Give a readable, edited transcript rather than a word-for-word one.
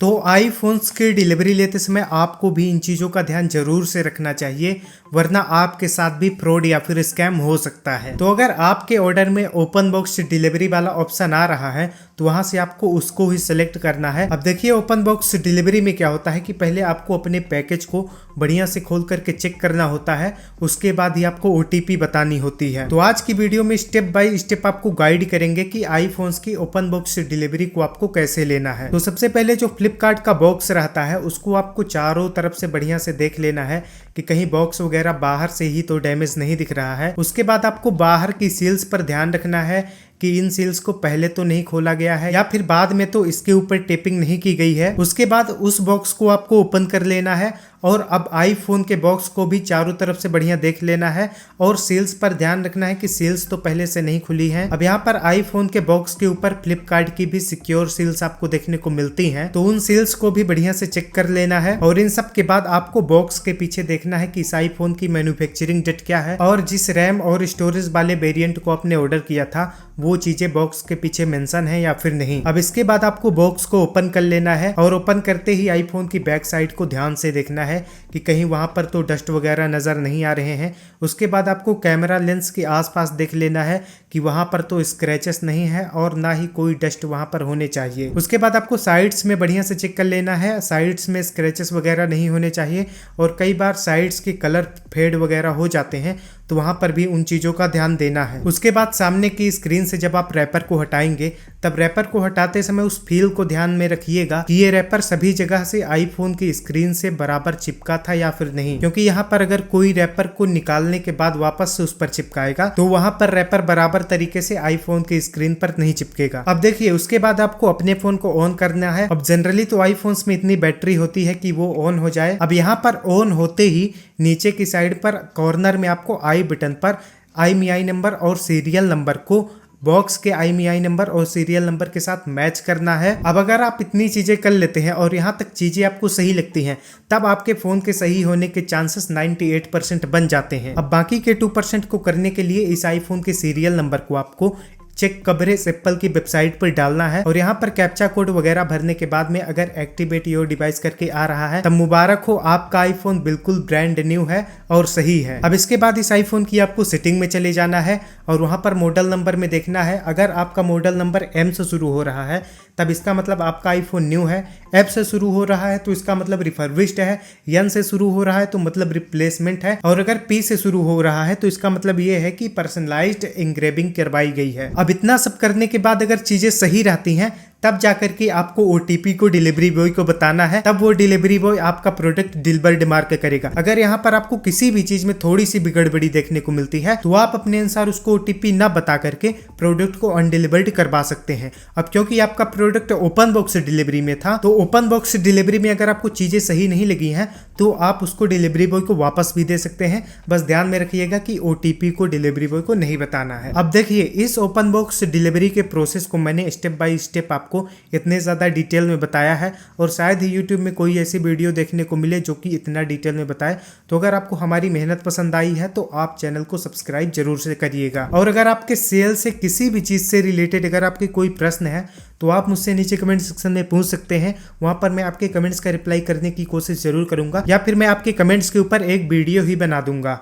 तो आईफोन्स की डिलीवरी लेते समय आपको भी इन चीज़ों का ध्यान जरूर से रखना चाहिए, वरना आपके साथ भी फ्रॉड या फिर स्कैम हो सकता है। तो अगर आपके ऑर्डर में ओपन बॉक्स डिलीवरी वाला ऑप्शन आ रहा है तो वहां से आपको उसको ही सिलेक्ट करना है। अब देखिए ओपन बॉक्स डिलीवरी में क्या होता है कि पहले आपको अपने पैकेज को बढ़िया से खोल करके चेक करना होता है, उसके बाद ही आपको ओटीपी बतानी होती है। तो आज की वीडियो में स्टेप बाय स्टेप आपको गाइड करेंगे कि आईफोन्स की ओपन बॉक्स डिलीवरी को आपको कैसे लेना है। तो सबसे पहले जो फ्लिपकार्ट का बॉक्स रहता है उसको आपको चारों तरफ से बढ़िया से देख लेना है कि कहीं बॉक्स वगैरह बाहर से ही तो डैमेज नहीं दिख रहा है। उसके बाद आपको बाहर की सील्स पर ध्यान रखना है कि इन सील्स को पहले तो नहीं खोला गया है या फिर बाद में तो इसके ऊपर टेपिंग नहीं की गई है। उसके बाद उस बॉक्स को आपको ओपन कर लेना है और अब आईफोन के बॉक्स को भी चारों तरफ से बढ़िया देख लेना है और सील्स पर ध्यान रखना है कि सील्स तो पहले से नहीं खुली हैं। अब यहाँ पर आईफोन के बॉक्स के ऊपर फ्लिपकार्ट की भी सिक्योर सील्स आपको देखने को मिलती हैं, तो उन सील्स को भी बढ़िया से चेक कर लेना है। और इन सब के बाद आपको बॉक्स के पीछे देखना है कि इस आईफोन की मैन्युफैक्चरिंग डेट क्या है और जिस रैम और स्टोरेज वाले वेरिएंट को आपने ऑर्डर किया था वो चीजें बॉक्स के पीछे मेंशन है या फिर नहीं। अब इसके बाद आपको बॉक्स को ओपन कर लेना है और ओपन करते ही आईफोन की बैक साइड को ध्यान से देखना है कि कहीं वहां पर तो डस्ट वगैरह नजर नहीं आ रहे हैं। उसके बाद आपको कैमरा लेंस के आसपास देख लेना है कि वहां पर तो स्क्रैचेस नहीं है और ना ही कोई डस्ट वहां पर होने चाहिए। उसके बाद आपको साइड्स में बढ़िया से चेक कर लेना है, साइड्स में स्क्रैचेस वगैरह नहीं होने चाहिए और कई बार साइड्स के कलर फेड वगैरह हो जाते हैं तो वहां पर भी उन चीजों का ध्यान देना है। उसके बाद सामने की स्क्रीन से जब आप रैपर को हटाएंगे तब रैपर को हटाते समय उस फील को ध्यान में रखिएगा कि ये रैपर सभी जगह से आईफोन की स्क्रीन से बराबर चिपका था या फिर नहीं, क्योंकि यहाँ पर अगर कोई रैपर को निकालने के बाद वापस से उस पर चिपकाएगा तो वहां पर रैपर बराबर तरीके से आईफोन की स्क्रीन पर नहीं चिपकेगा। अब देखिए उसके बाद आपको अपने फोन को ऑन करना है। अब जनरली तो आईफोन्स में इतनी बैटरी होती है कि वो ऑन हो जाए। अब यहाँ पर ऑन होते ही नीचे की साइड पर कॉर्नर में आपको आई बटन पर IMEI नंबर और सीरियल नंबर को बॉक्स के IMEI नंबर और सीरियल नंबर के साथ मैच करना है। अब अगर आप इतनी चीजें कर लेते हैं और यहाँ तक चीजें आपको सही लगती हैं तब आपके फोन के सही होने के चांसेस 98% बन जाते हैं। अब बाकी के 2% को करने के लिए इस आईफोन के सीरियल नंबर को आपको चेक कवरेज एप्पल की वेबसाइट पर डालना है और यहाँ पर कैप्चा कोड वगैरह भरने के बाद में अगर एक्टिवेट योर डिवाइस करके आ रहा है तब मुबारक हो, आपका आईफोन बिल्कुल ब्रांड न्यू है और सही है। अब इसके बाद इस आईफोन की आपको सेटिंग में चले जाना है और वहां पर मॉडल नंबर में देखना है। अगर आपका मॉडल नंबर M से शुरू हो रहा है तब इसका मतलब आपका आईफोन न्यू है, F से शुरू हो रहा है तो इसका मतलब रिफर्बिश्ड है, N से शुरू हो रहा है तो मतलब रिप्लेसमेंट है और अगर P से शुरू हो रहा है तो इसका मतलब ये है कि पर्सनलाइज्ड इंग्रेविंग करवाई गई है। अब इतना सब करने के बाद अगर चीजें सही रहती हैं तब जाकर के आपको OTP को डिलीवरी बॉय को बताना है, तब वो डिलीवरी बॉय आपका प्रोडक्ट डिलीवर्ड मार्क करेगा। अगर यहाँ पर आपको किसी भी चीज में थोड़ी सी भी गड़बड़ी देखने को मिलती है तो आप अपने अनुसार उसको OTP ना बता करके प्रोडक्ट को अनडिलीवर्ड करवा सकते हैं। अब क्योंकि आपका प्रोडक्ट ओपन बॉक्स डिलीवरी में था तो ओपन बॉक्स डिलीवरी में अगर आपको चीजें सही नहीं लगी हैं तो आप उसको डिलीवरी बॉय को वापस भी दे सकते हैं। बस ध्यान में रखिएगा कि OTP को डिलीवरी बॉय को नहीं बताना है। अब देखिए इस ओपन बॉक्स डिलीवरी के प्रोसेस को मैंने स्टेप बाय स्टेप को इतने ज़्यादा डिटेल में बताया है और शायद ही यूट्यूब में कोई ऐसी वीडियो देखने को मिले जो कि इतना डिटेल में बताए। तो अगर आपको हमारी मेहनत पसंद आई है तो आप चैनल को सब्सक्राइब जरूर से करिएगा और अगर आपके सेल से किसी भी चीज़ से रिलेटेड अगर आपके कोई प्रश्न है तो आप मुझसे नीचे कमेंट सेक्शन में पूछ सकते हैं। वहां पर मैं आपके कमेंट्स का रिप्लाई करने की कोशिश जरूर करूंगा या फिर मैं आपके कमेंट्स के ऊपर एक वीडियो ही बना दूंगा।